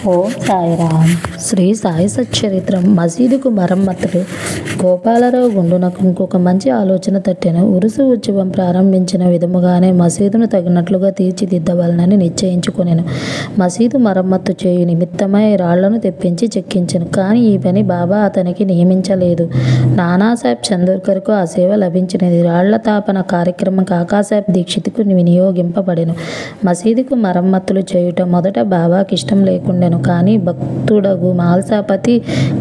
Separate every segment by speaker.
Speaker 1: ఓం సాయిరామ్. శ్రీ సాయి సచ్చరిత్రం. మసీదుకు మరమ్మతులు. గోపాలరావు గుండునకు ఇంకొక మంచి ఆలోచన తట్టెను. ఉరుసు ఉత్సవం ప్రారంభించిన విధముగానే మసీదును తగినట్లుగా తీర్చిదిద్దవాలని నిశ్చయించుకొనెను. మసీదు మరమ్మత్తు చేయు నిమిత్తమై రాళ్లను తెప్పించి చెక్కించెను. కానీ ఈ పని బాబా అతనికి నియమించలేదు. నానాసాహెబ్ చందోర్కర్కు ఆ సేవ లభించినది. రాళ్ల తాపన కార్యక్రమం కాకాసాహెబ్ దీక్షిత్కు వినియోగింపబడెను. మసీదుకు మరమ్మతులు చేయుట మొదట బాబాకి ఇష్టం లేకుండెను. కానీ భక్తుడగు మాల్సాపతి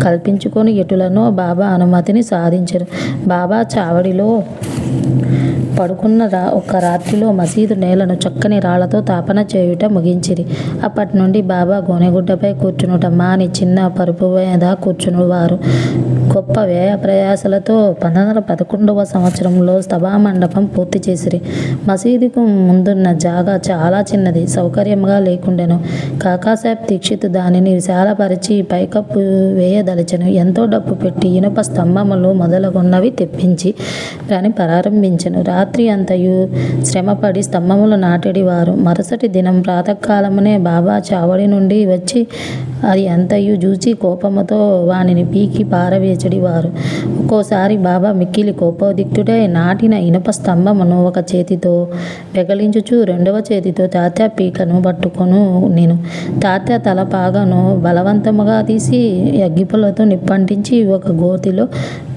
Speaker 1: కల్పించుకొని ఎటులనో బాబా అనుమతిని సాధించెను. బాబా చావడిలో పడుకున్న ఒక రాత్రిలో మసీదు నేలను చక్కని రాళ్లతో తాపన చేయుట ముగించిరి. అప్పటి నుండి బాబా గోనెగుడ్డపై కూర్చునుట మాని చిన్న పరుపు మీద కూర్చునివారు. గొప్ప వ్యయ ప్రయాసలతో 1911వ సంవత్సరంలో సభామండపం పూర్తి చేసిరి. మసీదుకు ముందున్న జాగా చాలా చిన్నది, సౌకర్యంగా లేకుండెను. కాకాసాహెబ్ దీక్షిత్ దానిని విశాలపరిచి పైకప్పు వేయదలిచెను. ఎంతో డబ్బు పెట్టి ఇనుప స్తంభములు మొదలగున్నవి తెప్పించి పని ప్రారంభించెను. రాత్రి అంతయు శ్రమపడి స్తంభములు నాటెడివారు. మరుసటి దినం ప్రాతకాలమునే బాబా చావడి నుండి వచ్చి అది అంతయు చూచి కోపముతో వానిని పీకి పారవేచెడివారు. ఒక్కోసారి బాబా మిక్కిలి కోపోద్రిక్తుడై నాటిన ఇనుప స్తంభమును ఒక చేతితో పెగలించుచు రెండవ చేతితో తాత్యా పీకను పట్టుకొను నేను. తాత్యా తలపాగను బలవంతముగా తీసి అగ్గిపుల్లతో నిప్పంటించి ఒక గోతిలో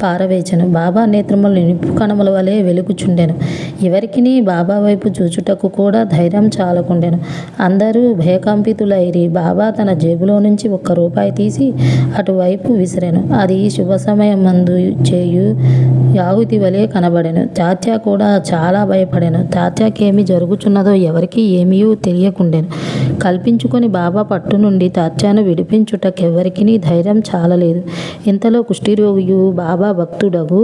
Speaker 1: పారవేచెను. బాబా నేత్రములు నిప్పు కణముల వలె వెలుగుచుండెను. ఎవరికిని బాబా వైపు చూచుటకు కూడా ధైర్యం చాలకుండెను. అందరూ భయకంపితులైరి. బాబా తన జేబులో నుంచి ₹1 తీసి అటువైపు విసిరెను. అది శుభ సమయమందు చేయు యాగుతి వలె కనబడెను. తాత్యా కూడా చాలా భయపడెను. తాత్యాకేమి జరుగుచున్నదో ఎవరికి ఏమీ తెలియకుండెను. కల్పించుకొని బాబా పట్టు నుండి తాత్యాను విడిపించుటకెవ్వరికిని ధైర్యం చాలలేదు. ఇంతలో కుష్ఠరోగియు బాబా భక్తుడగు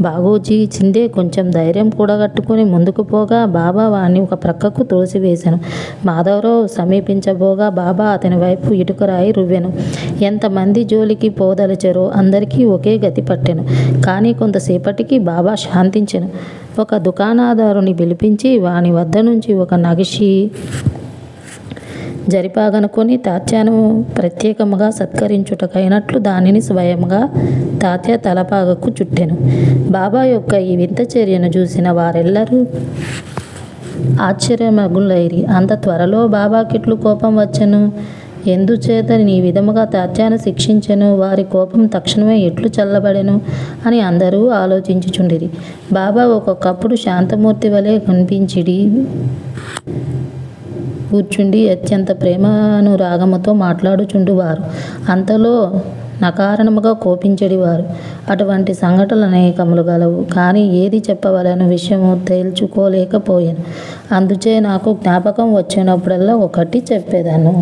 Speaker 1: బాగోజీ చిందే కొంచెం ధైర్యం కూడగట్టుకుని ముందుకు పోగా బాబా వాణ్ణి ఒక ప్రక్కకు తోసివేశెను. మాధవరావు సమీపించబోగా బాబా అతని వైపు ఇటుకరాయి రువ్వెను. ఎంతమంది జోలికి పోదలచెరో అందరికీ ఒకే గతి పట్టెను. కానీ కొంతసేపటికి బాబా శాంతించెను. ఒక దుకాణదారుని పిలిపించి వాని వద్ద నుంచి ఒక నగిషి జరిపాగనుకొని తాత్యాను ప్రత్యేకముగా సత్కరించుటకైనట్లు దానిని స్వయంగా తాత్యా తలపాగకు చుట్టెను. బాబా యొక్క ఈ వింత చర్యను చూసిన వారెల్లరూ ఆశ్చర్యమగ్నులైరి. అంత త్వరలో బాబాకిట్లు కోపం వచ్చెను? ఎందుచేత ఈ విధముగా తాత్యాను శిక్షించెను? వారి కోపం తక్షణమే ఎట్లు చల్లబడెను అని అందరూ ఆలోచించుచుండిరి. బాబా ఒక్కొక్కప్పుడు శాంతమూర్తి వలె కనిపించిడి కూర్చుండి అత్యంత ప్రేమానురాగముతో మాట్లాడుచుండువారు. అంతలో నకారణముగా కోపించెడివారు. అటువంటి సంఘటనలు అనేకములు గలవు. కానీ ఏది చెప్పవలెను విషయము తేల్చుకోలేకపోయాను. అందుచే నాకు జ్ఞాపకం వచ్చినప్పుడల్లా ఒకటి చెప్పేదను.